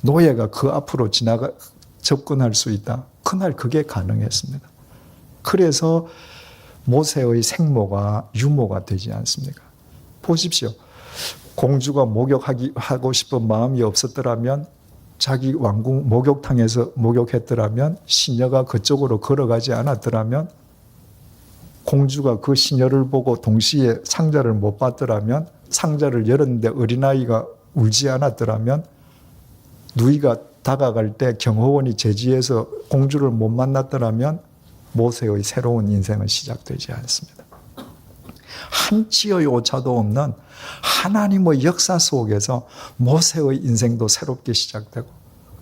노예가 그 앞으로 접근할 수 있다. 그날 그게 가능했습니다. 그래서 모세의 생모가 유모가 되지 않습니까? 보십시오. 공주가 목욕하고 싶은 마음이 없었더라면 자기 왕궁 목욕탕에서 목욕했더라면 시녀가 그쪽으로 걸어가지 않았더라면 공주가 그 시녀를 보고 동시에 상자를 못 봤더라면 상자를 열었는데 어린아이가 울지 않았더라면 누이가 다가갈 때 경호원이 제지해서 공주를 못 만났더라면 모세의 새로운 인생은 시작되지 않습니다. 한치의 오차도 없는 하나님의 역사 속에서 모세의 인생도 새롭게 시작되고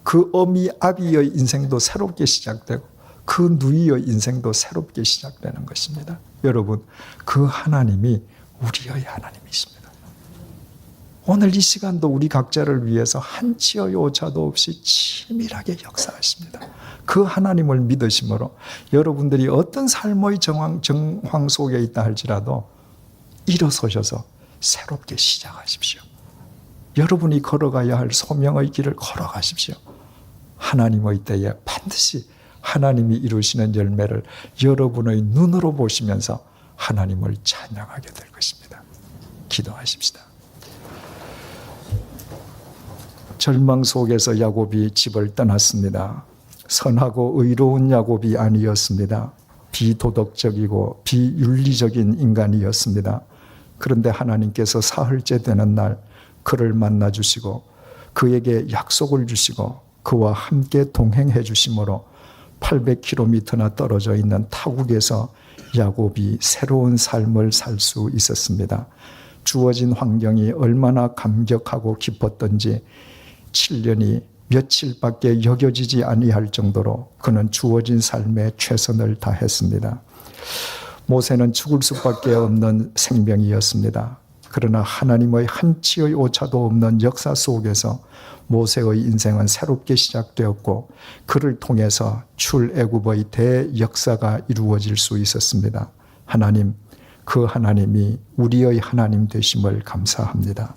그 어미 아비의 인생도 새롭게 시작되고 그 누이의 인생도 새롭게 시작되는 것입니다. 여러분, 그 하나님이 우리의 하나님이십니다. 오늘 이 시간도 우리 각자를 위해서 한치의 오차도 없이 치밀하게 역사하십니다. 그 하나님을 믿으심으로 여러분들이 어떤 삶의 정황 속에 있다 할지라도 일어서셔서 새롭게 시작하십시오. 여러분이 걸어가야 할 소명의 길을 걸어가십시오. 하나님의 때에 반드시 하나님이 이루시는 열매를 여러분의 눈으로 보시면서 하나님을 찬양하게 될 것입니다. 기도하십시다. 절망 속에서 야곱이 집을 떠났습니다. 선하고 의로운 야곱이 아니었습니다. 비도덕적이고 비윤리적인 인간이었습니다. 그런데 하나님께서 사흘째 되는 날 그를 만나 주시고 그에게 약속을 주시고 그와 함께 동행해 주심으로 800km나 떨어져 있는 타국에서 야곱이 새로운 삶을 살 수 있었습니다. 주어진 환경이 얼마나 감격하고 기뻤던지 7년이 며칠밖에 여겨지지 아니할 정도로 그는 주어진 삶에 최선을 다했습니다. 모세는 죽을 수밖에 없는 생명이었습니다. 그러나 하나님의 한치의 오차도 없는 역사 속에서 모세의 인생은 새롭게 시작되었고 그를 통해서 출애굽의 대역사가 이루어질 수 있었습니다. 하나님, 그 하나님이 우리의 하나님 되심을 감사합니다.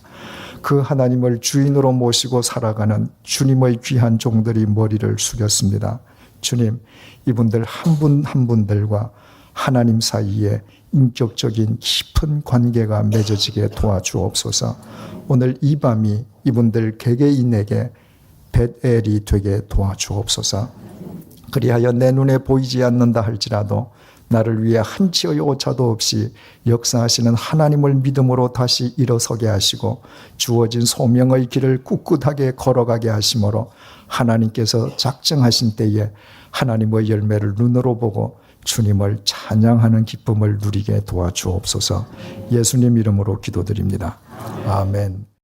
그 하나님을 주인으로 모시고 살아가는 주님의 귀한 종들이 머리를 숙였습니다. 주님, 이분들 한 분 한 분들과 하나님 사이에 인격적인 깊은 관계가 맺어지게 도와주옵소서. 오늘 이 밤이 이분들 개개인에게 벳엘이 되게 도와주옵소서. 그리하여 내 눈에 보이지 않는다 할지라도 나를 위해 한치의 오차도 없이 역사하시는 하나님을 믿음으로 다시 일어서게 하시고 주어진 소명의 길을 꿋꿋하게 걸어가게 하심으로 하나님께서 작정하신 때에 하나님의 열매를 눈으로 보고 주님을 찬양하는 기쁨을 누리게 도와주옵소서. 예수님 이름으로 기도드립니다. 아멘.